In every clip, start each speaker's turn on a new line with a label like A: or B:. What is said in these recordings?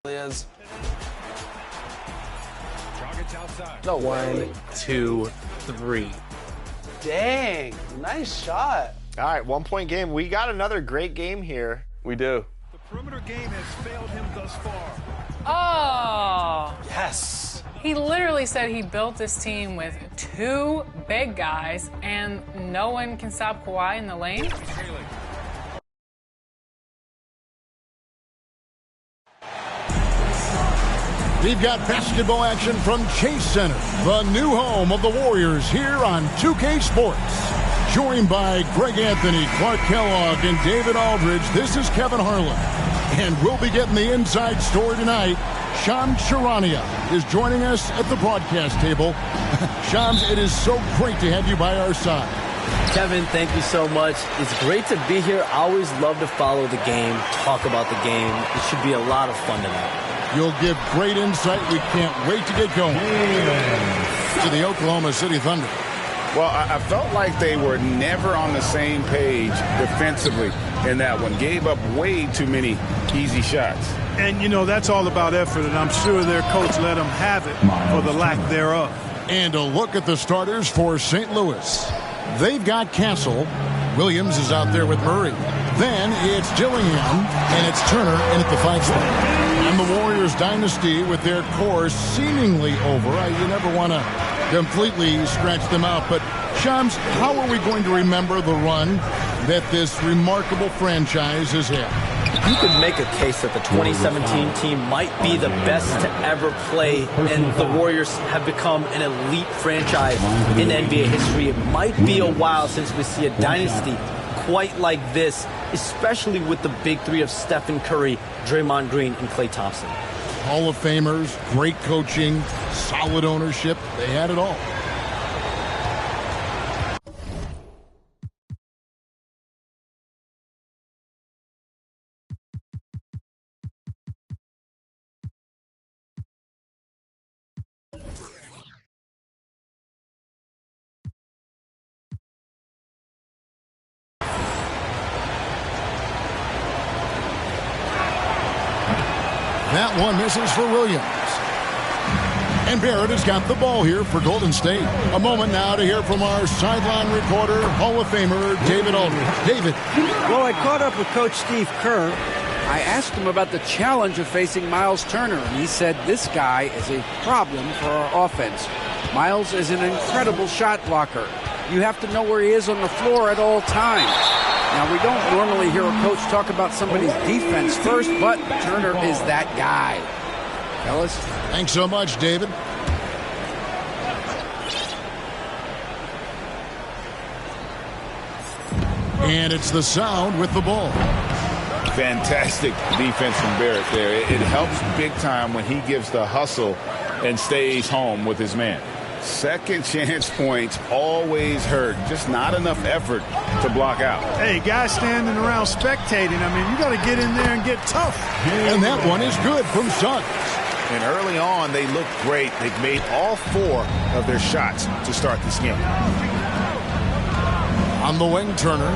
A: Is.
B: No way.
C: 1, 2, 3.
A: Dang, nice shot.
B: All right, 1-point game. We got another great game here.
A: We do.
D: The perimeter game has failed him thus far.
E: Oh.
A: Yes.
E: He literally said he built this team with 2 big guys and no one can stop Kawhi in the lane.
F: We've got basketball action from Chase Center, the new home of the Warriors here on 2K Sports. Joined by Greg Anthony, Clark Kellogg, and David Aldridge, this is Kevin Harlan. And we'll be getting the inside story tonight. Shams Charania is joining us at the broadcast table. Shams, it is so great to have you by our side.
G: Kevin, thank you so much. It's great to be here. I always love to follow the game, talk about the game. It should be a lot of fun tonight.
F: You'll give great insight. We can't wait to get going. To the Oklahoma City Thunder.
H: Well, I felt like they were never on the same page defensively in that one. Gave up way too many easy shots.
D: And, you know, that's all about effort, and I'm sure their coach let them have it for the lack thereof.
F: And a look at the starters for St. Louis. They've got Castle. Williams is out there with Murray. Then it's Dillingham, and it's Turner in at the 5 spot. And the Warriors dynasty with their core seemingly over. You never want to completely scratch them out. But, Shams, how are we going to remember the run that this remarkable franchise has had?
G: You could make a case that the 2017 team might be the best to ever play, and the Warriors have become an elite franchise in NBA history. It might be a while since we see a dynasty quite like this, especially with the big three of Stephen Curry, Draymond Green, and Klay Thompson.
F: Hall of Famers, great coaching, solid ownership. They had it all. That one misses for Williams. And Barrett has got the ball here for Golden State. A moment now to hear from our sideline reporter, Hall of Famer David Aldridge. David.
I: Well, I caught up with Coach Steve Kerr. I asked him about the challenge of facing Miles Turner, and he said this guy is a problem for our offense. Miles is an incredible shot blocker. You have to know where he is on the floor at all times. Now, we don't normally hear a coach talk about somebody's defense first, but Turner is that guy. Fellas?
F: Thanks so much, David. And it's the Sound with the ball.
H: Fantastic defense from Barrett there. It helps big time when he gives the hustle and stays home with his man. Second chance points always hurt. Just not enough effort to block out.
D: Hey, guys standing around spectating. I mean, you got to get in there and get tough.
F: And that one is good from Suggs.
H: And early on, they looked great. They've made all 4 of their shots to start this game.
F: On the wing, Turner.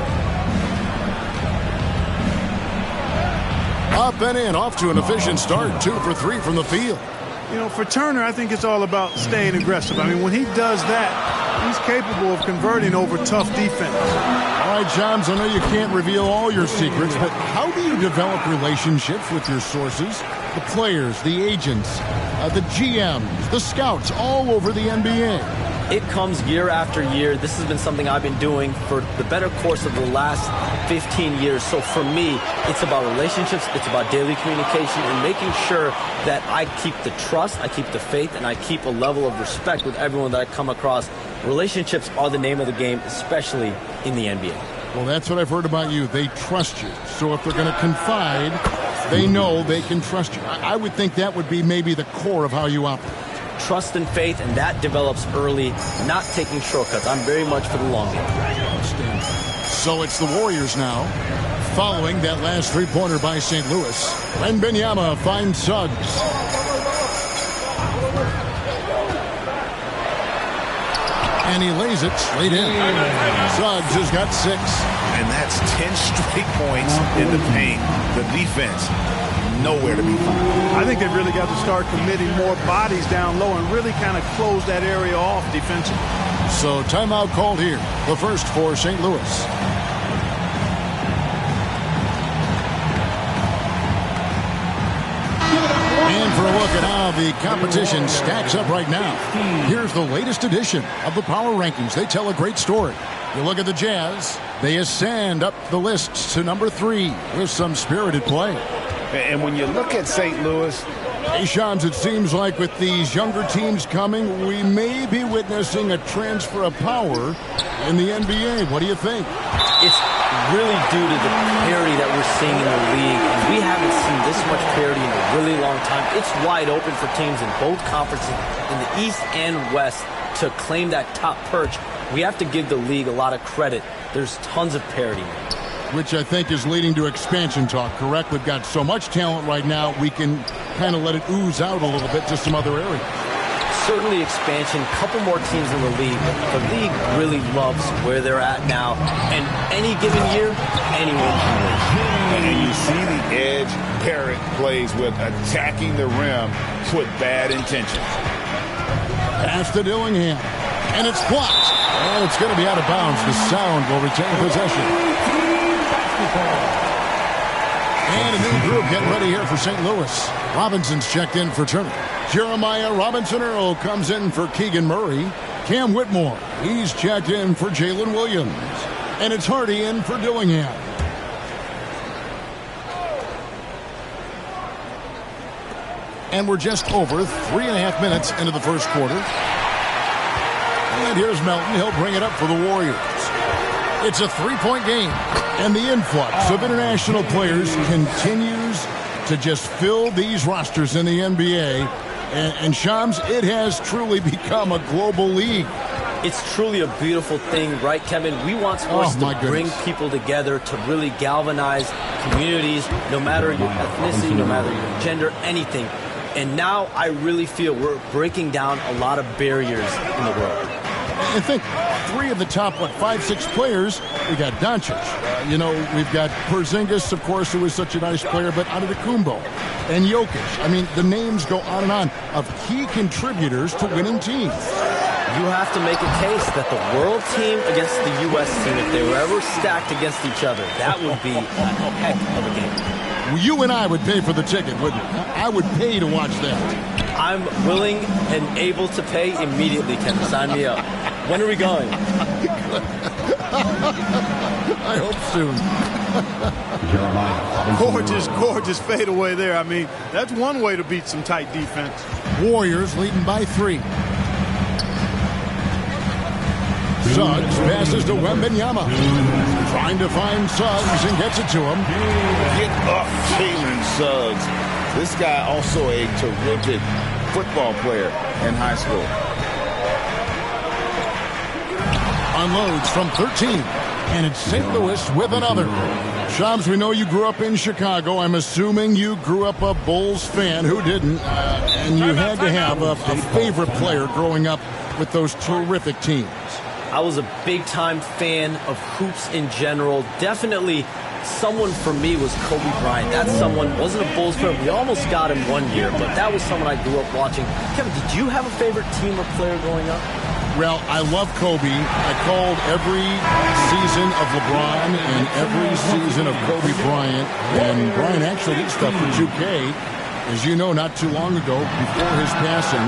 F: Up and in, off to an efficient start. 2 for 3 from the field.
D: You know, for Turner, I think it's all about staying aggressive. I mean, when he does that, he's capable of converting over tough defense.
F: All right, Shams, I know you can't reveal all your secrets, but how do you develop relationships with your sources? The players, the agents, the GMs, the scouts all over the NBA.
G: It comes year after year. This has been something I've been doing for the better course of the last 15 years. So for me, it's about relationships, it's about daily communication, and making sure that I keep the trust, I keep the faith, and I keep a level of respect with everyone that I come across. Relationships are the name of the game, especially in the NBA.
F: Well, that's what I've heard about you. They trust you. So if they're going to confide, they know they can trust you. I would think that would be maybe the core of how you operate.
G: Trust and faith, and that develops early, not taking shortcuts. I'm very much for the long game.
F: So it's the Warriors now, following that last three-pointer by St. Louis. Len Benyama finds Suggs. And he lays it straight in. Suggs has got 6.
H: And that's 10 straight points in the paint. The defense nowhere to be found.
D: I think they've really got to start committing more bodies down low and really kind of close that area off defensively.
F: So timeout called here. The first for St. Louis. And for a look at how the competition stacks up right now, here's the latest edition of the Power Rankings. They tell a great story. You look at the Jazz, they ascend up the list to number 3 with some spirited play.
H: And when you look at St. Louis,
F: hey, Shams, it seems like with these younger teams coming, we may be witnessing a transfer of power in the NBA. What do you think?
G: It's really due to the parity that we're seeing in the league. And we haven't seen this much parity in a really long time. It's wide open for teams in both conferences, in the East and West, to claim that top perch. We have to give the league a lot of credit. There's tons of parity.
F: Which I think is leading to expansion talk, correct? We've got so much talent right now, we can kind of let it ooze out a little bit to some other areas.
G: Certainly expansion, a couple more teams in the league. The league really loves where they're at now. And any given year, anyone can win.
H: and you see the edge Barrett plays with, attacking the rim with bad intentions.
F: Pass to Dillingham. And it's blocked. And it's going to be out of bounds. The Sound will retain possession. And a new group getting ready here for St. Louis. Robinson's checked in for Turner. Jeremiah Robinson-Earl comes in for Keegan Murray. Cam Whitmore, he's checked in for Jalen Williams. And it's Hardy in for Dillingham. And we're just over 3.5 minutes into the first quarter. And here's Melton. He'll bring it up for the Warriors. It's a 3-point game. And the influx of international players continues to just fill these rosters in the NBA. And Shams, it has truly become a global league.
G: It's truly a beautiful thing, right, Kevin? We want sports to bring people together, to really galvanize communities, no matter your ethnicity, no matter your gender, anything. And now I really feel we're breaking down a lot of barriers in the world.
F: I think 3 of the top, 5-6 players, we got Doncic. We've got Porzingis, of course, who is such a nice player, but Antetokounmpo and Jokic. I mean, the names go on and on of key contributors to winning teams.
G: You have to make a case that the world team against the U.S. team, if they were ever stacked against each other, that would be a heck of a game.
F: Well, you and I would pay for the ticket, wouldn't we? I would pay to watch that.
G: I'm willing and able to pay immediately, Ken. Sign me up. When are we going?
F: I hope soon.
D: Gorgeous fadeaway there. I mean, that's one way to beat some tight defense.
F: Warriors leading by 3. Suggs passes to Wembanyama. Trying to find Suggs and gets it to him.
H: Get up, Jalen Suggs. This guy also a terrific football player in high school.
F: Unloads from 13. And it's St. Louis with another. Shams, we know you grew up in Chicago. I'm assuming you grew up a Bulls fan. Who didn't? And you had to have a favorite player growing up with those terrific teams.
G: I was a big-time fan of hoops in general. Definitely someone for me was Kobe Bryant. That someone wasn't a Bulls player. We almost got him one year, but that was someone I grew up watching. Kevin, did you have a favorite team or player growing up?
F: Well, I love Kobe. I called every season of LeBron and every season of Kobe Bryant. And Bryant actually did stuff for 2K. As you know, not too long ago, before his passing,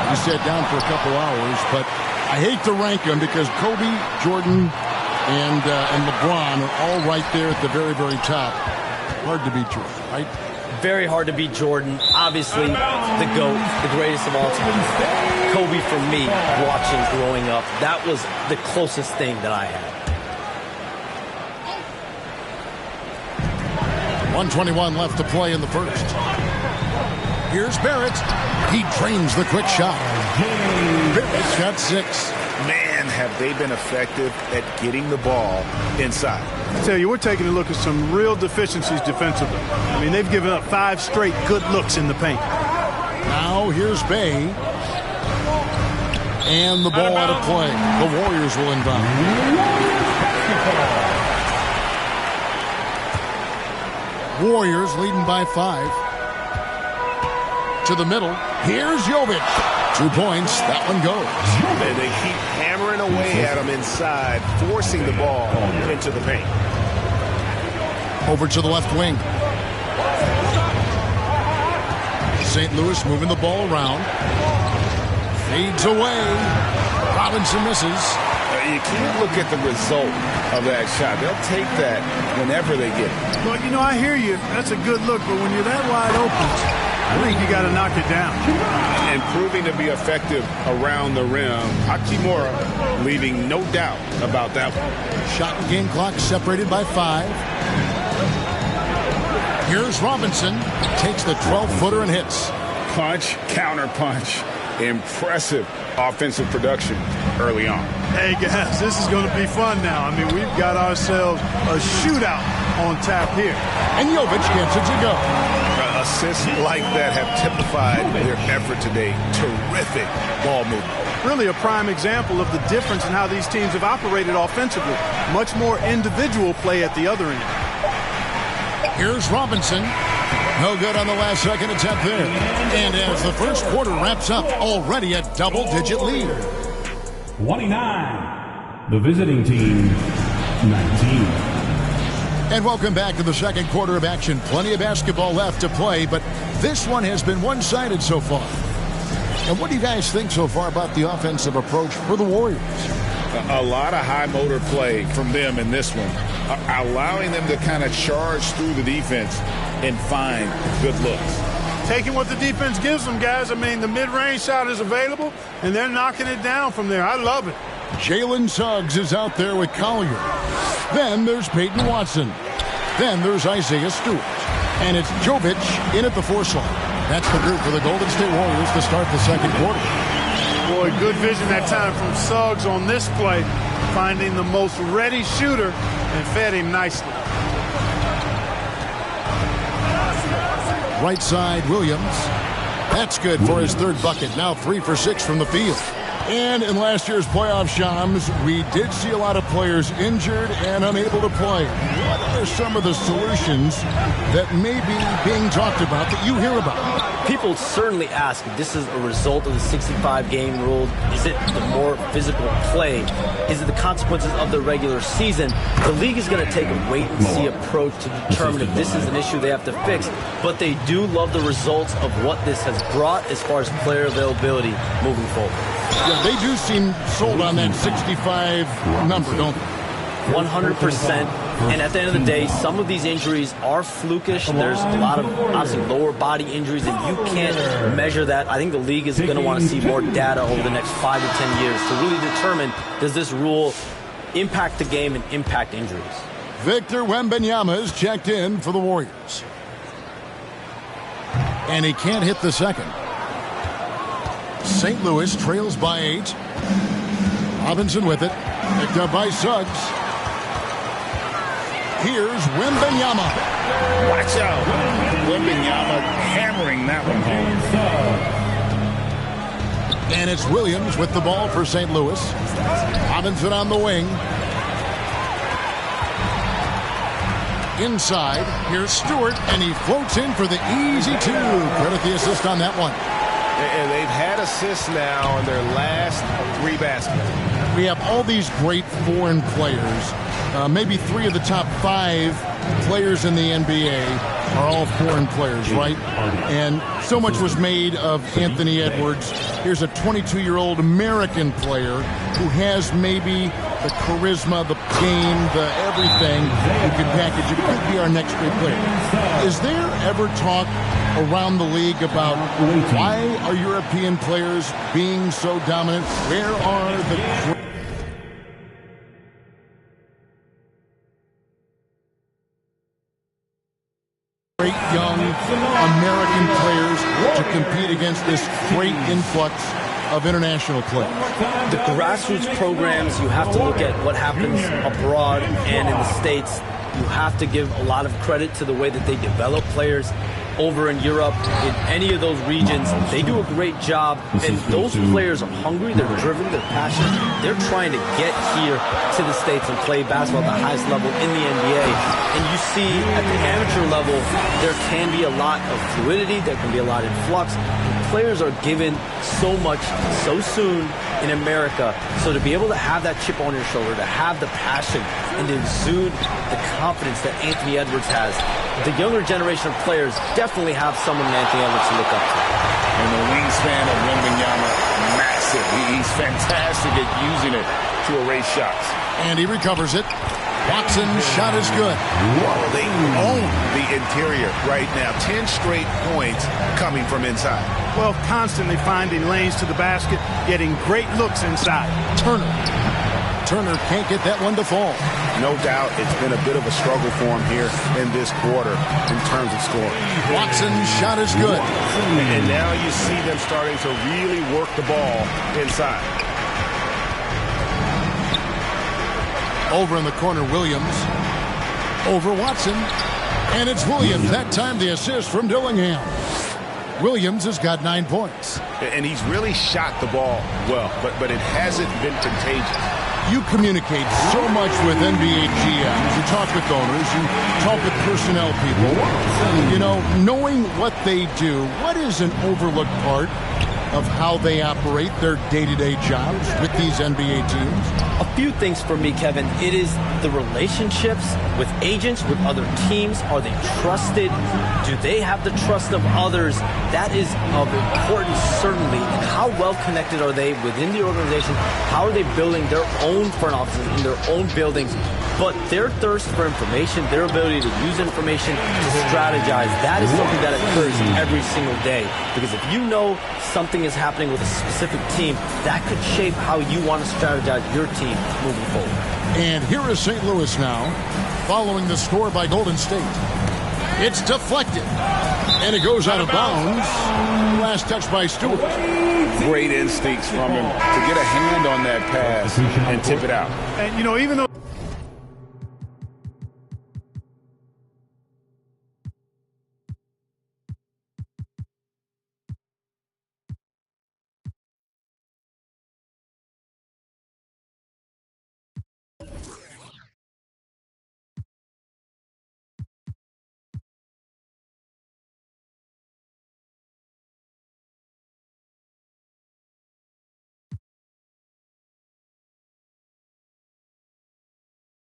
F: he sat down for a couple hours. But I hate to rank them because Kobe, Jordan, and LeBron are all right there at the very, very top. Hard to beat Jordan, right?
G: Very hard to beat Jordan. Obviously, the GOAT, the greatest of all time. Kobe, for me, watching growing up, that was the closest thing that I had.
F: 1:21 left to play in the first. Here's Barrett. He drains the quick shot. Barrett's got 6.
H: Man, have they been effective at getting the ball inside.
D: I tell you, we're taking a look at some real deficiencies defensively. I mean, they've given up 5 straight good looks in the paint.
F: Now here's Bay. And the ball out of play. The Warriors will inbound. Warriors leading by 5. to the middle. Here's Jovic. 2 points. That one goes.
J: And they keep hammering away at him inside, forcing the ball into the paint.
F: Over to the left wing. St. Louis moving the ball around. Fades away. Robinson misses.
H: You can't look at the result of that shot. They'll take that whenever they get it.
D: Well, you know, I hear you. That's a good look, but when you're that wide open, I think you got to knock it down.
H: And proving to be effective around the rim, Hachimura leaving no doubt about that one.
F: Shot and game clock separated by 5. Here's Robinson. Takes the 12-footer and hits.
H: Punch, counter punch. Impressive offensive production early on.
D: Hey, guys, this is going to be fun now. I mean, we've got ourselves a shootout on tap here.
F: And Jovic gets it to go.
H: Assists like that have typified their effort today. Terrific ball movement.
D: Really a prime example of the difference in how these teams have operated offensively. Much more individual play at the other end.
F: Here's Robinson. No good on the last second attempt there. And as the first quarter wraps up, already a double-digit lead.
K: 29. The visiting team, 19.
F: And welcome back to the second quarter of action. Plenty of basketball left to play, but this one has been one-sided so far. And what do you guys think so far about the offensive approach for the Warriors?
H: A lot of high motor play from them in this one, allowing them to kind of charge through the defense and find good looks.
D: Taking what the defense gives them, guys. I mean, the mid-range shot is available, and they're knocking it down from there. I love it.
F: Jalen Suggs is out there with Collier. Then there's Peyton Watson. Then there's Isaiah Stewart. And it's Jovic in at the 4 slot. That's the group for the Golden State Warriors to start the second quarter.
D: Boy, good vision that time from Suggs on this play, finding the most ready shooter and fed him nicely.
F: Right side, Williams. That's good for his 3rd bucket. Now 3 for 6 from the field. And in last year's playoff, Shams, we did see a lot of players injured and unable to play. What are some of the solutions that may be being talked about that you hear about?
G: People certainly ask if this is a result of the 65-game rule. Is it the more physical play? Is it the consequences of the regular season? The league is going to take a wait-and-see approach to determine if this is an issue they have to fix. But they do love the results of what this has brought as far as player availability moving forward.
F: Yeah, they do seem sold on that 65 number, don't they?
G: 100%. And at the end of the day, some of these injuries are flukish. There's a lot of, obviously, lower body injuries, and you can't measure that. I think the league is going to want to see more data over the next 5 to 10 years to really determine, does this rule impact the game and impact injuries?
F: Victor Wembanyama is checked in for the Warriors. And he can't hit the second. St. Louis trails by 8. Robinson with it. Picked up by Suggs. Here's Wembanyama.
H: Watch out. Wembanyama hammering that one home.
F: And it's Williams with the ball for St. Louis. Robinson on the wing. Inside. Here's Stewart, and he floats in for the easy 2. Credit the assist on that one.
J: And they've had assists now on their last 3 baskets.
F: We have all these great foreign players. Maybe 3 of the top 5 players in the NBA are all foreign players, right? And so much was made of Anthony Edwards. Here's a 22-year-old American player who has maybe the charisma, the game, the everything you can package. It could be our next great player. Is there ever talk around the league about why are European players being so dominant? Where are the great young American players to compete against this great influx of international players?
G: The grassroots programs, you have to look at what happens abroad and in the States. You have to give a lot of credit to the way that they develop players. over in Europe, in any of those regions, they do a great job. And those players are hungry, they're driven, they're passionate. They're trying to get here to the States and play basketball at the highest level in the NBA. And you see at the amateur level, there can be a lot of fluidity, there can be a lot of flux. Players are given so much so soon in America. So to be able to have that chip on your shoulder, to have the passion and to exude the confidence that Anthony Edwards has, the younger generation of players definitely have someone in Anthony Edwards to look up to.
H: And the wingspan of Wembanyama, massive. He's fantastic at using it to erase shots.
F: And he recovers it. Watson's shot is good.
J: Whoa, they own the interior right now. 10 straight points coming from inside.
D: Well, constantly finding lanes to the basket, getting great looks inside.
F: Turner can't get that one to fall.
J: No doubt it's been a bit of a struggle for him here in this quarter in terms of scoring.
F: Watson's shot is good.
J: And now you see them starting to really work the ball inside.
F: Over in the corner, Williams. Over Watson. And it's Williams. That time the assist from Dillingham. Williams has got 9 points.
J: And he's really shot the ball well, but it hasn't been contagious.
F: You communicate so much with NBA GMs. You talk with owners. You talk with personnel people. You know, knowing what they do, what is an overlooked part of how they operate their day-to-day jobs with these NBA teams?
G: A few things for me, Kevin. It is the relationships with agents, with other teams. Are they trusted? Do they have the trust of others? That is of importance, certainly. And how well connected are they within the organization? How are they building their own front offices in their own buildings? But their thirst for information, their ability to use information to strategize, that is something that occurs every single day. Because if you know something is happening with a specific team, that could shape how you want to strategize your team moving forward.
F: And here is St. Louis now, following the score by Golden State. It's deflected, and it goes out of bounds. Last touch by Stewart.
H: Great instincts from him to get a hand on that pass and tip it out.
D: And, you know, even though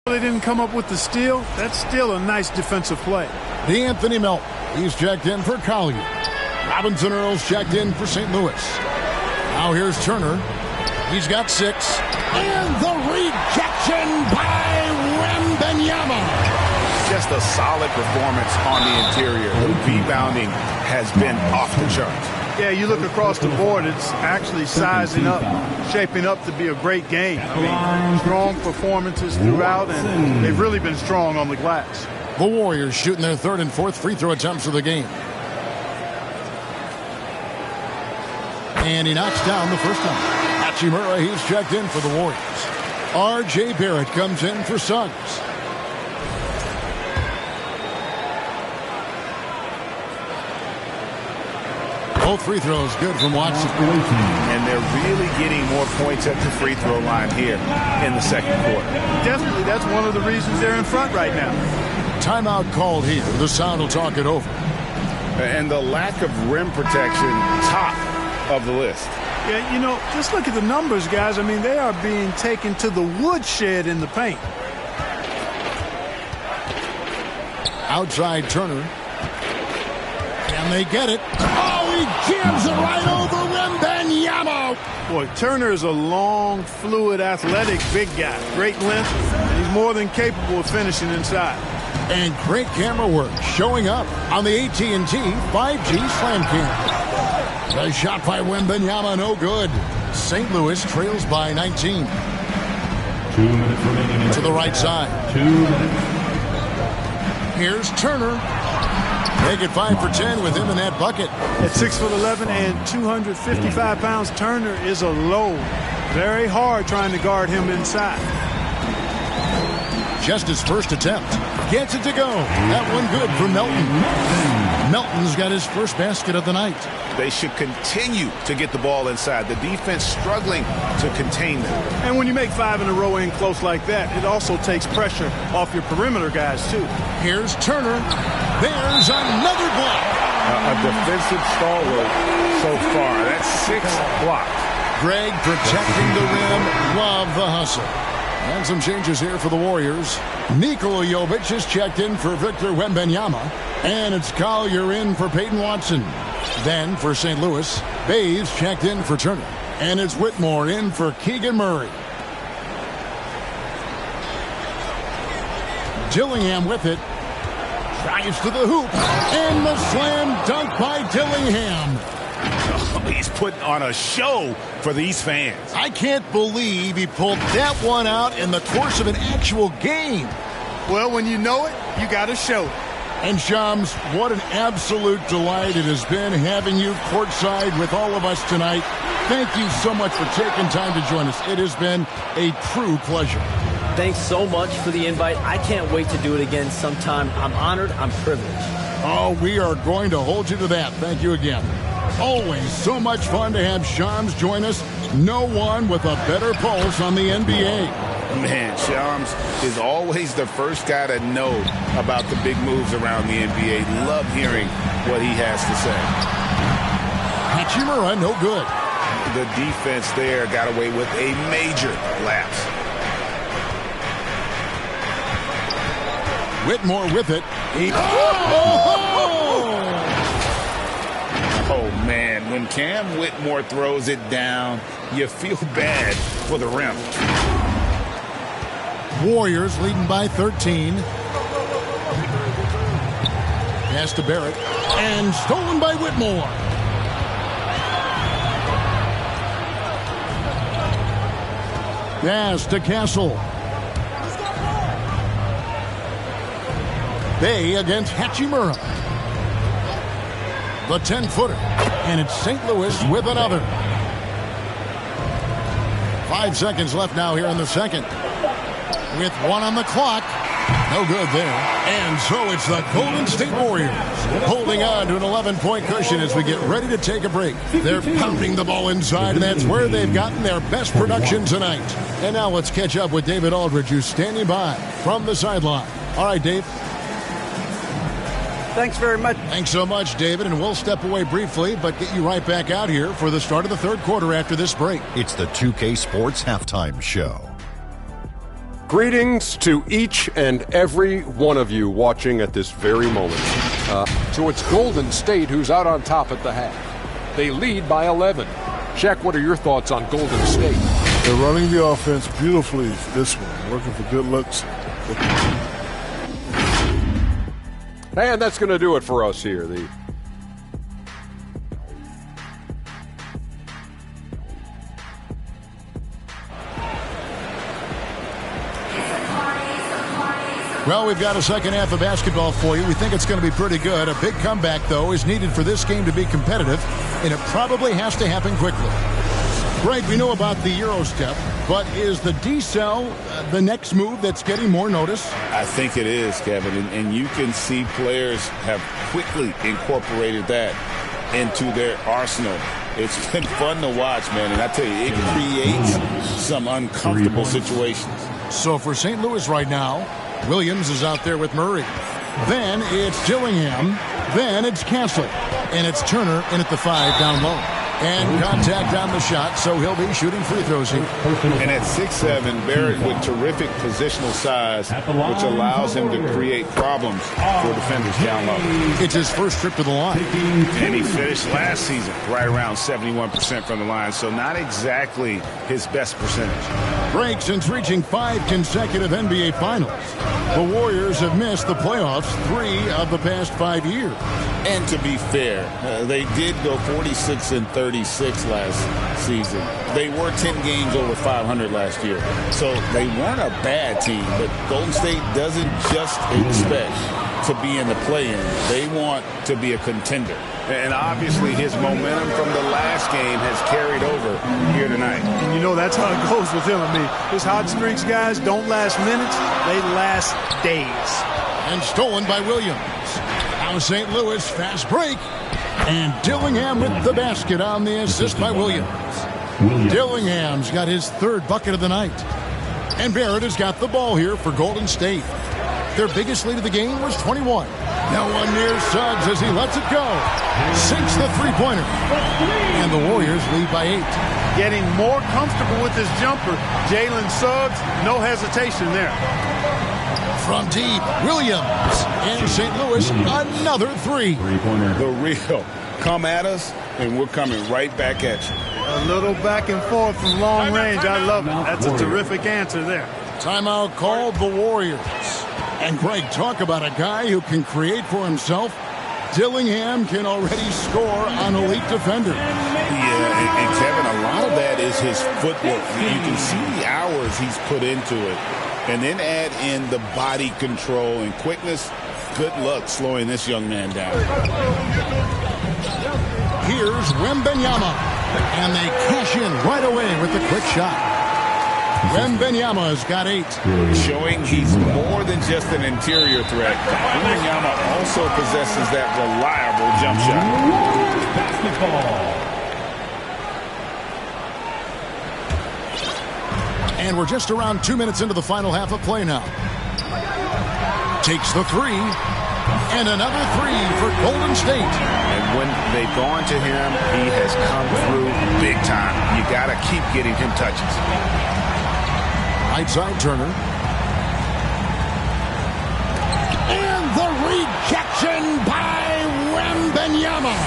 D: they didn't come up with the steal, that's still a nice defensive play.
F: The Anthony Melton. He's checked in for Collier. Robinson Earls checked in for St. Louis. Now here's Turner. He's got 6. And the rejection by Wembanyama.
H: Just a solid performance on the interior. The rebounding has been off the charts.
D: Yeah, you look across the board, it's actually sizing up, shaping up to be a great game. I mean, strong performances throughout, and they've really been strong on the glass.
F: The Warriors shooting their 3rd and 4th free throw attempts of the game. And he knocks down the first one. Hachimura, he's checked in for the Warriors. R.J. Barrett comes in for Suggs. Both free throws good from Watson.
H: And they're really getting more points at the free throw line here in the second quarter.
D: Definitely, that's one of the reasons they're in front right now.
F: Timeout called here. The Sound will talk it over.
H: And the lack of rim protection, top of the list.
D: Yeah, you know, just look at the numbers, guys. I mean, they are being taken to the woodshed in the paint.
F: Outside Turner. And they get it. Oh, he jams it right over Wembanyama.
D: Boy, Turner is a long, fluid, athletic, big guy. Great length, and he's more than capable of finishing inside.
F: And great camera work showing up on the AT&T 5G Slam Cam. The shot by Wembanyama, no good. St. Louis trails by 19.
K: 2 minutes remaining.
F: To the right side.
K: 2 minutes.
F: Here's Turner. Make it 5 for 10 with him in that bucket.
D: At 6'11" and 255 pounds, Turner is a load. Very hard trying to guard him inside.
F: Just his first attempt. Gets it to go. That one good for Melton. Melton's got his first basket of the night.
H: They should continue to get the ball inside. The defense struggling to contain them.
D: And when you make 5 in a row in close like that, it also takes pressure off your perimeter guys, too.
F: Here's Turner. There's another block.
H: A defensive stalwart so far. That's 6 blocks.
F: Greg protecting the rim. Love the hustle. And some changes here for the Warriors. Nikola Jovic is checked in for Victor Wembanyama. And it's Collier in for Peyton Watson. Then for St. Louis, Bays checked in for Turner. And it's Whitmore in for Keegan Murray. Dillingham with it. Drives to the hoop. And the slam dunk by Dillingham.
H: He's putting on a show for these fans.
F: I can't believe he pulled that one out in the course of an actual game.
D: Well, when you know it, you got to show it.
F: And Shams, what an absolute delight it has been having you courtside with all of us tonight. Thank you so much for taking time to join us. It has been a true pleasure.
G: Thanks so much for the invite. I can't wait to do it again sometime. I'm honored. I'm privileged.
F: Oh, we are going to hold you to that. Thank you again. Always so much fun to have Shams join us. No one with a better pulse on the NBA.
H: Man, Shams is always the first guy to know about the big moves around the NBA. Love hearing what he has to say.
F: Hachimura, no good.
H: The defense there got away with a major lapse.
F: Whitmore with it.
H: Oh, man, when Cam Whitmore throws it down, you feel bad for the rim.
F: Warriors leading by 13. Pass to Barrett. And stolen by Whitmore. Pass to Castle. Bay against Hachimura. The 10-footer. And it's St. Louis with another. 5 seconds left now here in the second. With 1 on the clock. No good there. And so it's the Golden State Warriors holding on to an 11-point cushion as we get ready to take a break. They're pounding the ball inside, and that's where they've gotten their best production tonight. And now let's catch up with David Aldridge, who's standing by from the sideline. All right, Dave.
I: Thanks very much.
F: Thanks so much, David, and we'll step away briefly, but get you right back out here for the start of the third quarter after this break.
L: It's the 2K Sports Halftime Show.
M: Greetings to each and every one of you watching at this very moment. So it's Golden State who's out on top at the half. They lead by 11. Shaq, what are your thoughts on Golden State?
N: They're running the offense beautifully this one, working for good looks.
M: And that's going to do it for us here.
F: Well, we've got a second half of basketball for you. We think it's going to be pretty good. A big comeback, though, is needed for this game to be competitive, and it probably has to happen quickly. Greg, we know about the Euro step, but is the decel the next move that's getting more notice?
H: I think it is, Kevin, and you can see players have quickly incorporated that into their arsenal. It's been fun to watch, man, and I tell you, it creates some uncomfortable situations.
F: So for St. Louis right now, Williams is out there with Murray. Then it's Dillingham. Then it's Castle. And it's Turner in at the 5 down low. And contact on the shot, so he'll be shooting free throws here.
H: And at 6'7", Barrett with terrific positional size, which allows him to create problems for defenders down low.
F: It's his first trip to the line.
H: And he finished last season right around 71% from the line, so not exactly his best percentage.
F: Break since reaching 5 consecutive NBA Finals. The Warriors have missed the playoffs 3 of the past 5 years.
H: And to be fair, they did go 46-36 last season. They were 10 games over 500 last year. So they weren't a bad team, but Golden State doesn't just expect to be in the play-in. They want to be a contender. And obviously his momentum from the last game has carried over here tonight.
D: And you know that's how it goes with him. I mean, his hot streaks, guys, don't last minutes. They last days.
F: And stolen by Williams. Now St. Louis, fast break. And Dillingham with the basket on the assist by Williams. Dillingham's got his third bucket of the night. And Barrett has got the ball here for Golden State. Their biggest lead of the game was 21. No one near Suggs as he lets it go. Sinks the three-pointer. And the Warriors lead by 8.
D: Getting more comfortable with his jumper. Jalen Suggs, no hesitation there.
F: From deep, Williams. And St. Louis, another three.
H: The real. Come at us, and we're coming right back at you.
D: A little back and forth from long range. I love it. That's a terrific answer there.
F: Timeout called the Warriors. And Greg, talk about a guy who can create for himself. Dillingham can already score on elite defenders.
H: Yeah, and Kevin, a lot of that is his footwork. You can see the hours he's put into it. And then add in the body control and quickness. Good luck slowing this young man down.
F: Here's Wembanyama. And they cash in right away with the quick shot. Wembanyama's got 8.
H: Showing he's more than just an interior threat. Wembanyama also possesses that reliable jump shot.
K: Basketball.
F: And we're just around 2 minutes into the final half of play now. Takes the three. And another three for Golden State.
J: And when they've gone to him, he has come through big time. You got to keep getting him touches.
F: Right side Turner. And the rejection by Wembanyama.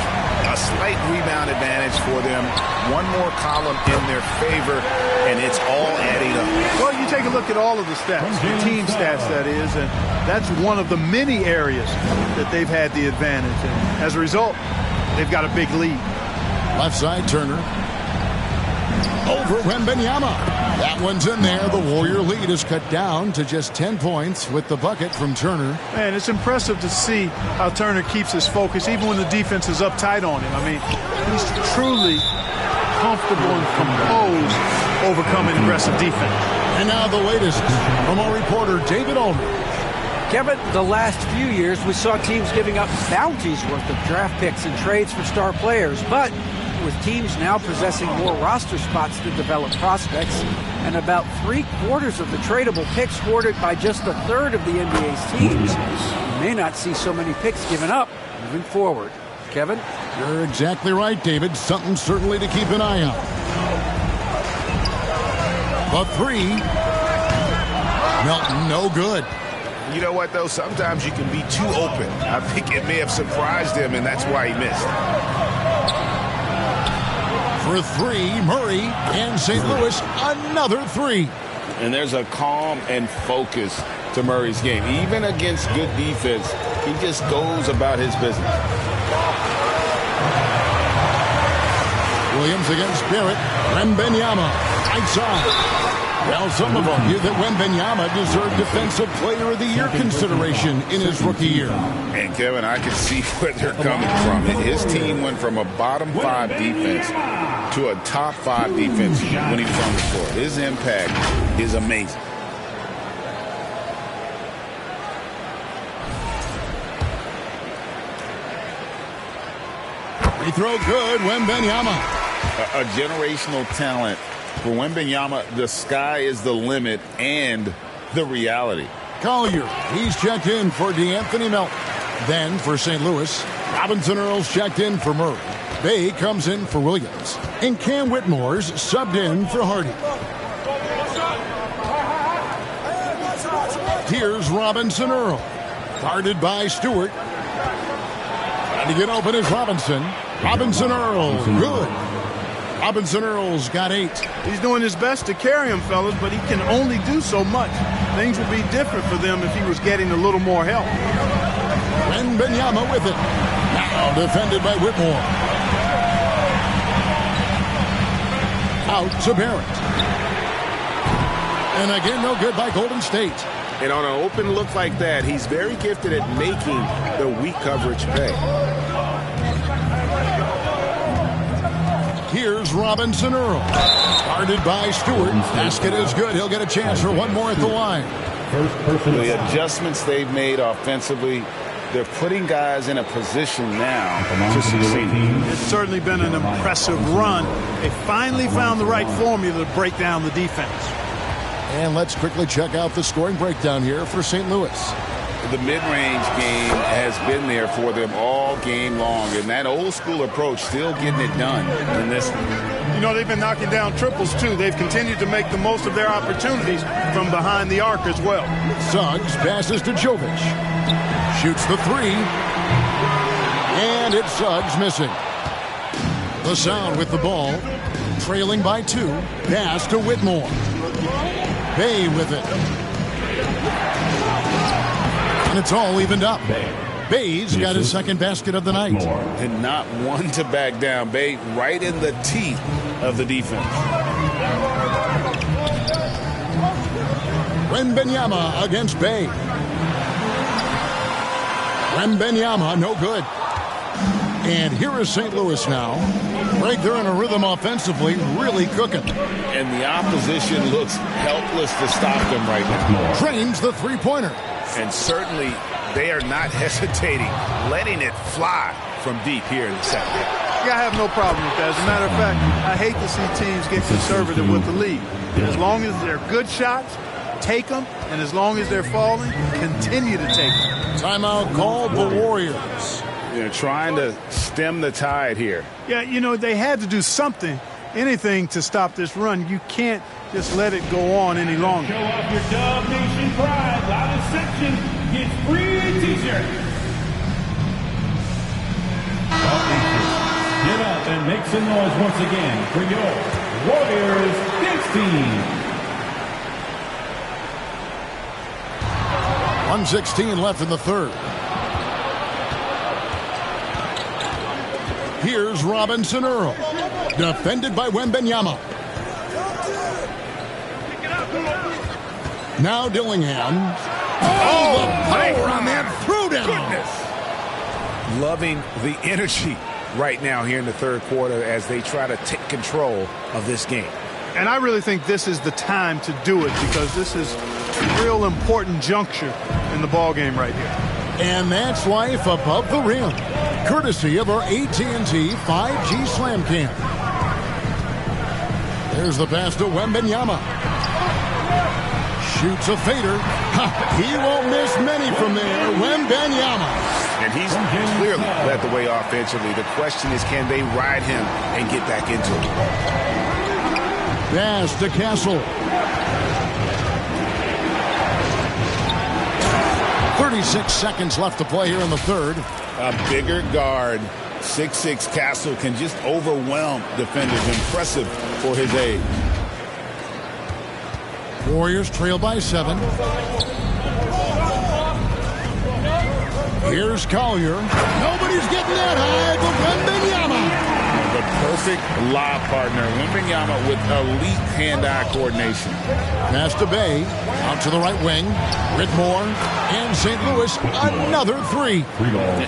J: A slight rebound advantage for them. One more column in their favor, and it's all adding up.
D: Well, you take a look at all of the stats, the team stats, that is, and that's one of the many areas that they've had the advantage. And as a result, they've got a big lead.
F: Left side Turner. Over Wembanyama. That one's in there. The Warrior lead is cut down to just 10 points with the bucket from Turner.
D: Man, it's impressive to see how Turner keeps his focus even when the defense is up tight on him. I mean, he's truly comfortable and composed overcoming aggressive defense.
F: And now the latest from our reporter David Aldridge.
I: Kevin, the last few years we saw teams giving up bounties worth of draft picks and trades for star players, but with teams now possessing more roster spots to develop prospects and about 3/4 of the tradable picks hoarded by just a third of the NBA's teams, you may not see so many picks given up moving forward. Kevin?
F: You're exactly right, David. Something certainly to keep an eye on. The three. Melton, no good.
J: You know what, though? Sometimes you can be too open. I think it may have surprised him, and that's why he missed.
F: For three, Murray, and St. Louis, another three.
H: And there's a calm and focus to Murray's game. Even against good defense, he just goes about his business.
F: Williams against Barrett. Wembanyama, right side. Well, some of them knew that Wembanyama deserved Defensive Player of the Year consideration in his rookie year.
H: And, Kevin, I can see where they're coming from. His team went from a bottom 5 defense to a top 5 defense when he was on the court. His impact is amazing.
F: Free throw good, Wembanyama.
H: A generational talent. For Wembanyama, the sky is the limit and the reality.
F: Collier, he's checked in for DeAnthony Melton. Then for St. Louis, Robinson Earls checked in for Murray. Bay comes in for Williams. And Cam Whitmore's subbed in for Hardy. Here's Robinson Earl. Guarded by Stewart. Trying to get open is Robinson. Robinson Earl, good. Robinson Earl's got 8.
D: He's doing his best to carry him, fellas, but he can only do so much. Things would be different for them if he was getting a little more help.
F: Wembanyama with it. Now defended by Whitmore. Out to Barrett. And again, no good by Golden State.
J: And on an open look like that, he's very gifted at making the weak coverage pay.
F: Here's Robinson Earl. Guarded by Stewart. Basket is good. He'll get a chance for one more at the line.
H: The adjustments they've made offensively they're putting guys in a position now to succeed.
D: It's certainly been an impressive run. They finally found the right formula to break down the defense.
F: And let's quickly check out the scoring breakdown here for St. Louis.
H: The mid-range game has been there for them all game long, and that old-school approach still getting it done in this one.
D: You know, they've been knocking down triples, too. They've continued to make the most of their opportunities from behind the arc as well.
F: Suggs passes to Jovic. Shoots the three. And it's Suggs missing. The Sound with the ball. Trailing by 2. Pass to Whitmore. Bay with it. And it's all evened up. Bay's got his second basket of the night.
H: And not one to back down. Bay right in the teeth of the defense.
F: Wembanyama against Bay. Wembanyama, no good. And here is St. Louis now. Right there in a rhythm offensively, really cooking.
H: And the opposition looks helpless to stop them right now.
F: Drains the three-pointer.
J: And certainly they are not hesitating, letting it fly from deep here in the second half.
D: Yeah, I have no problem with that. As a matter of fact, I hate to see teams get conservative with the lead. As long as they're good shots, take them. And as long as they're falling, continue to take them.
F: Timeout called the Warriors.
H: They're trying to stem the tide here.
D: Yeah, you know, they had to do something, anything to stop this run. You can't just let it go on any longer.
K: Show off your Dub Nation pride. Loudest section gets free t-shirts. Dub Nation, get up and make some noise once again for your Warriors dance team.
F: 1:16 left in the third. Here's Robinson Earl. Defended by Wembanyama. Now Dillingham. Oh, the power on that throwdown.
J: Loving the energy right now here in the third quarter as they try to take control of this game.
D: And I really think this is the time to do it because this is a real important juncture in the ball game right here.
F: And that's life above the rim. Courtesy of our AT&T 5G Slam Cam. There's the pass to Wembanyama. Shoots a fader. He won't miss many from there. Wembanyama.
J: And he's clearly led the way offensively. The question is, can they ride him and get back into it?
F: Pass to Castle. 36 seconds left to play here in the third.
H: A bigger guard, 6'6" Castle, can just overwhelm defenders. Impressive for his age.
F: Warriors trail by 7. Here's Collier. Nobody's getting that high, but Wembanyama.
H: The perfect lob partner. Wembanyama with elite hand-eye coordination.
F: Pass to Bay. Out to the right wing. Whitmore. And St. Louis, another three.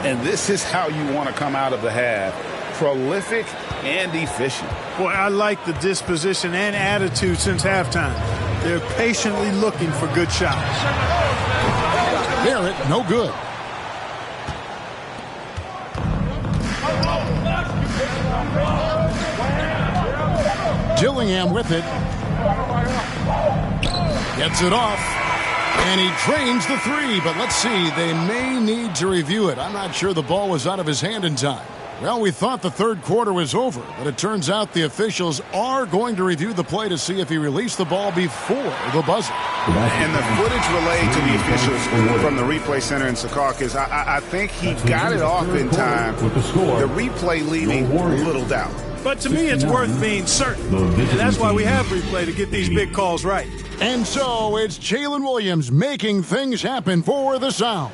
H: And this is how you want to come out of the half. Prolific and efficient.
D: Boy, I like the disposition and attitude since halftime. They're patiently looking for good shots.
F: Barrett, no good. Dillingham with it. Gets it off. And he drains the three. But let's see, they may need to review it. I'm not sure the ball was out of his hand in time. Well, we thought the third quarter was over, but it turns out the officials are going to review the play to see if he released the ball before the buzzer.
J: And the footage relayed to the officials from the replay center in Secaucus, I think he got it off in time. The replay leaving little doubt.
D: But to me, it's worth being certain. And that's why we have replay to get these big calls right.
F: And so it's Jalen Williams making things happen for the Sound.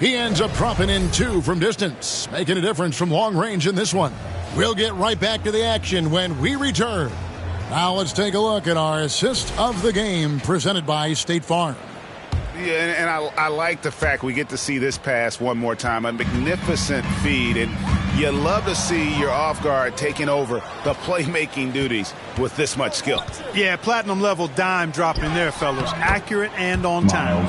F: He ends up dropping in 2 from distance, making a difference from long range in this one. We'll get right back to the action when we return. Now let's take a look at our assist of the game presented by State Farm.
J: Yeah, and I like the fact we get to see this pass one more time. A magnificent feed, and you love to see your off guard taking over the playmaking duties with this much skill.
D: Yeah, platinum level dime dropping there, fellas. Accurate and on time.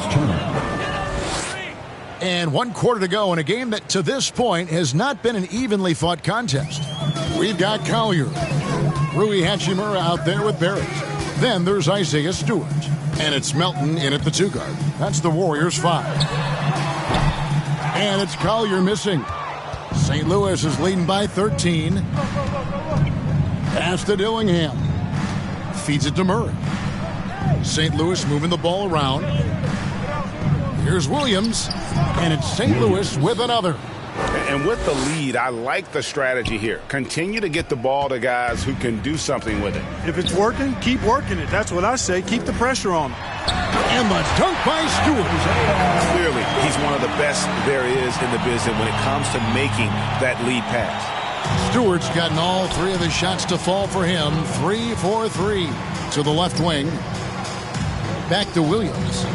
F: And 1 quarter to go in a game that to this point has not been an evenly fought contest. We've got Collier. Rui Hachimura out there with Barrett. Then there's Isaiah Stewart. And it's Melton in at the 2 guard. That's the Warriors 5. And it's Collier missing. St. Louis is leading by 13. Pass to Dillingham. Feeds it to Murray. St. Louis moving the ball around. Here's Williams. And it's St. Louis with another.
J: And with the lead, I like the strategy here. Continue to get the ball to guys who can do something with it.
D: If it's working, keep working it. That's what I say. Keep the pressure on him.
F: And the dunk by Stewart.
J: Clearly, he's one of the best there is in the business when it comes to making that lead pass.
F: Stewart's gotten all 3 of his shots to fall for him. 3 for 3 to the left wing. Back to Williams.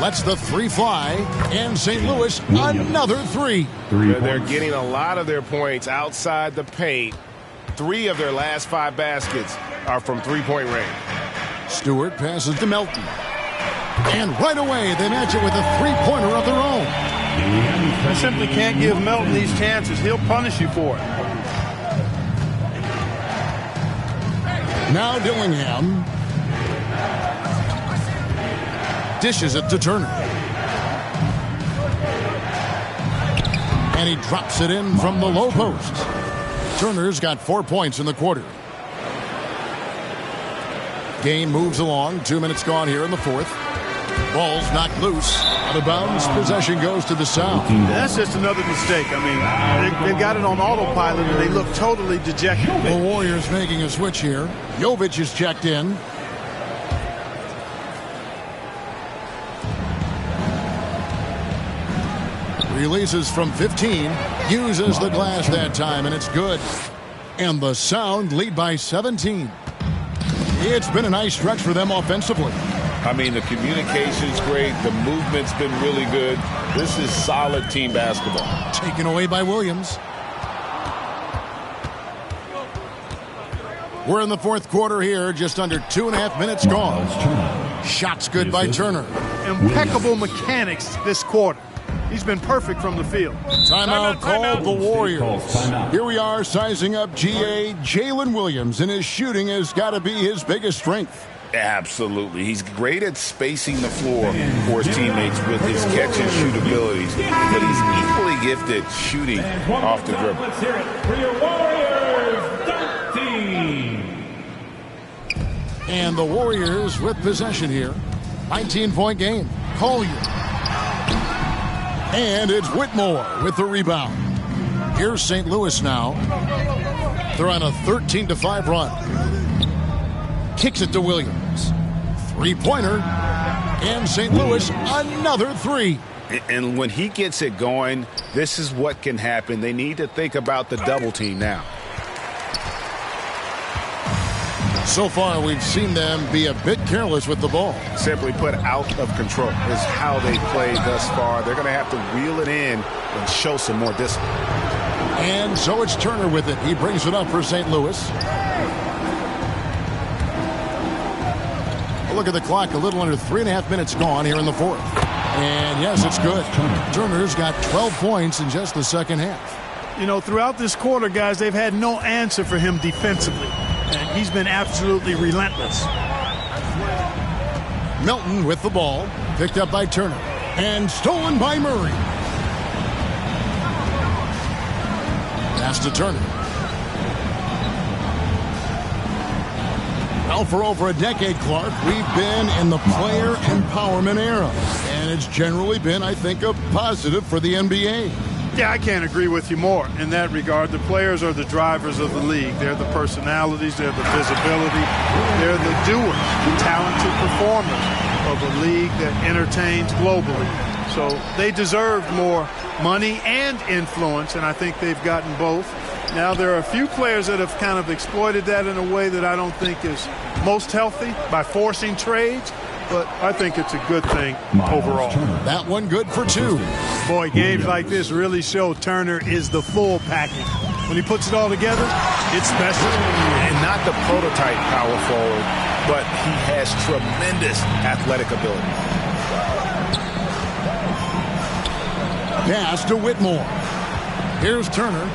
F: Lets the 3 fly. And St. Louis, another 3.
J: They're getting a lot of their points outside the paint. 3 of their last 5 baskets are from three-point range.
F: Stewart passes to Melton. And right away, they match it with a 3-pointer of their own.
D: I simply can't give Melton these chances. He'll punish you for it.
F: Now Dillingham. Dishes it to Turner. And he drops it in from the low post. Turner's got 4 points in the quarter. Game moves along. 2 minutes gone here in the 4th. Ball's knocked loose. Out of bounds. Possession goes to the Sound.
D: That's just another mistake. I mean, they've got it on autopilot, and they look totally dejected.
F: The Warriors making a switch here. Jovic is checked in. Releases from 15. Uses the glass that time, and it's good. And the Sound lead by 17. It's been a nice stretch for them offensively.
J: I mean, the communication's great. The movement's been really good. This is solid team basketball.
F: Taken away by Williams. We're in the 4th quarter here. Just under 2.5 minutes gone. Shots good by Turner.
D: Impeccable mechanics this quarter. He's been perfect from the field.
F: Timeout called the Warriors. Here we are sizing up GA Jalen Williams, and his shooting has got to be his biggest strength.
J: Absolutely. He's great at spacing the floor for his teammates with his catch-and-shoot abilities. But he's equally gifted shooting off the dribble.
K: Let's hear it for your Warriors dunk team.
F: And the Warriors with possession here. 19-point game. Collier. And it's Whitmore with the rebound. Here's St. Louis now. They're on a 13-5 run. Kicks it to Williams. 3-pointer. And St. Louis, another 3.
J: And when he gets it going, this is what can happen. They need to think about the double team now.
F: So far, we've seen them be a bit careless with the ball.
J: Simply put, out of control is how they played thus far. They're going to have to reel it in and show some more discipline.
F: And so it's Turner with it. He brings it up for St. Louis. Look at the clock. A little under 3.5 minutes gone here in the 4th. And yes, it's good. Turner's got 12 points in just the second half.
D: You know, throughout this quarter, guys, they've had no answer for him defensively. And he's been absolutely relentless.
F: Melton with the ball. Picked up by Turner. And stolen by Murray. Pass to Turner. Well, for over a decade, Clark, we've been in the player empowerment era. And it's generally been, I think, a positive for the NBA.
D: Yeah, I can't agree with you more in that regard. The players are the drivers of the league. They're the personalities. They're the visibility. They're the doers, the talented performers of a league that entertains globally. So they deserve more money and influence, and I think they've gotten both. Now, there are a few players that have kind of exploited that in a way that I don't think is most healthy by forcing trades, but I think it's a good thing overall.
F: That one good for 2.
D: Boy, games like this really show Turner is the full package. When he puts it all together, it's special.
J: And not the prototype power forward, but he has tremendous athletic ability.
F: Pass to Whitmore. Here's Turner.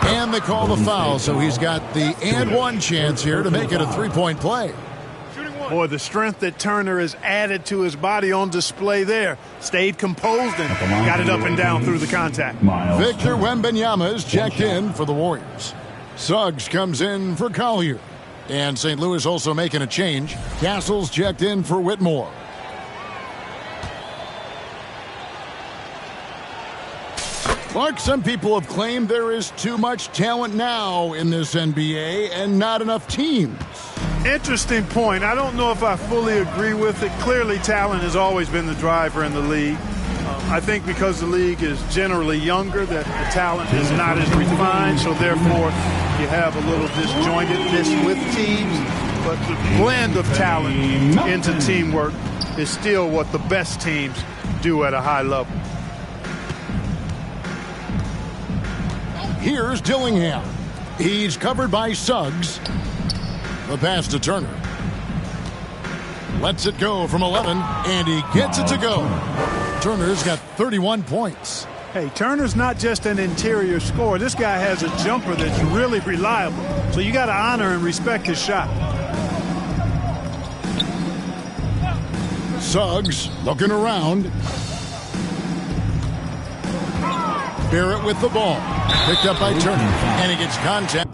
F: And they call the foul, so he's got the and one chance here to make it a three-point play.
D: Boy, the strength that Turner has added to his body on display there. Stayed composed and got it up and down through the contact.
F: Victor Wembanyama is checked in for the Warriors. Suggs comes in for Collier. And St. Louis also making a change. Castle's checked in for Whitmore. Mark, some people have claimed there is too much talent now in this NBA and not enough teams.
D: Interesting point. I don't know if I fully agree with it. Clearly, talent has always been the driver in the league. I think because the league is generally younger, that the talent is not as refined, so therefore you have a little disjointedness with teams. But the blend of talent into teamwork is still what the best teams do at a high level.
F: Here's Dillingham. He's covered by Suggs. The pass to Turner. Lets it go from 11, and he gets it to go. Turner's got 31 points.
D: Hey, Turner's not just an interior scorer. This guy has a jumper that's really reliable. So you got to honor and respect his shot.
F: Suggs looking around. Barrett with the ball. Picked up by Turner, and he gets contact.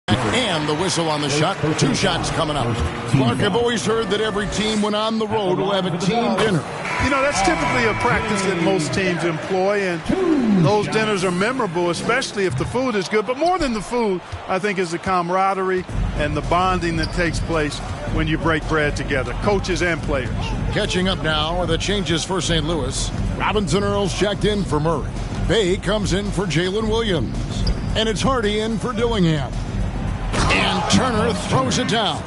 F: And the whistle on the shot. 2 shots coming up. Clark, I've always heard that every team when on the road will have a team dinner.
D: You know, that's typically a practice that most teams employ, and those dinners are memorable, especially if the food is good. But more than the food, I think, is the camaraderie and the bonding that takes place when you break bread together, coaches and players.
F: Catching up now are the changes for St. Louis. Robinson Earls checked in for Murray. Bay comes in for Jalen Williams. And it's Hardy in for Dillingham. And Turner throws it down.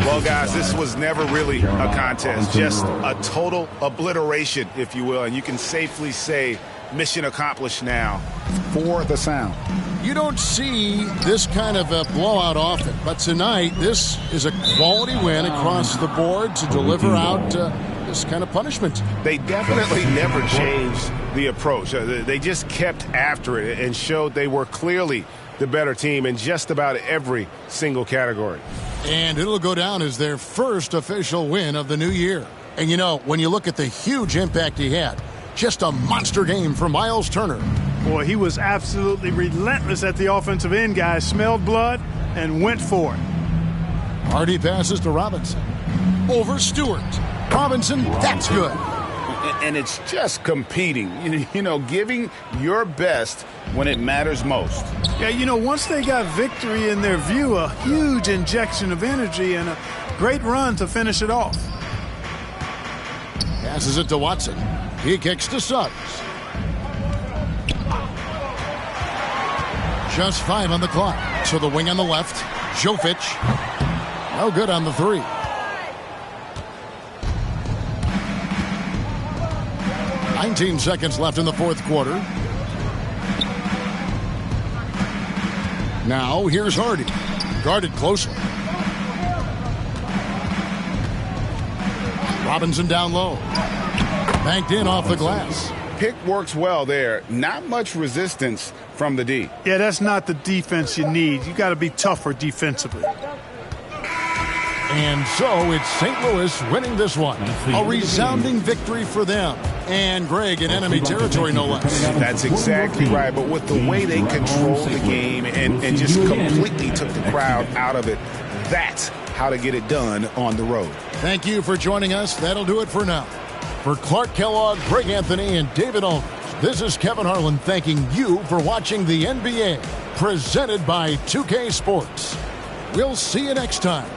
J: Well, guys, this was never really a contest, just a total obliteration, if you will. And you can safely say mission accomplished now.
L: For the sound.
F: You don't see this kind of a blowout often, but tonight this is a quality win across the board to deliver out this kind of punishment.
J: They definitely never changed the approach. They just kept after it and showed they were clearly the better team in just about every single category.
F: And it'll go down as their first official win of the new year. And you know, when you look at the huge impact he had, just a monster game for Miles Turner.
D: Boy, he was absolutely relentless at the offensive end, guys. Smelled blood and went for it.
F: Hardy passes to Robinson. Over Stewart. Robinson, that's good.
J: And it's just competing, you know, giving your best when it matters most.
D: Yeah, you know, once they got victory in their view, a huge injection of energy and a great run to finish it off.
F: Passes it to Watson. He kicks to Suggs. Just 5 on the clock. So the wing on the left. Jovic. No good on the 3. 19 seconds left in the fourth quarter. Now, here's Hardy. Guarded closely. Robinson down low. Banked in off the glass.
J: Pick works well there. Not much resistance from the D.
D: Yeah, that's not the defense you need. You got to be tougher defensively.
F: And so it's St. Louis winning this one. A resounding victory for them. And Greg in enemy territory, no less.
J: That's exactly right. But with the way they controlled the game and just completely took the crowd out of it, that's how to get it done on the road.
F: Thank you for joining us. That'll do it for now. For Clark Kellogg, Greg Anthony, and David Aldridge, this is Kevin Harlan thanking you for watching the NBA, presented by 2K Sports. We'll see you next time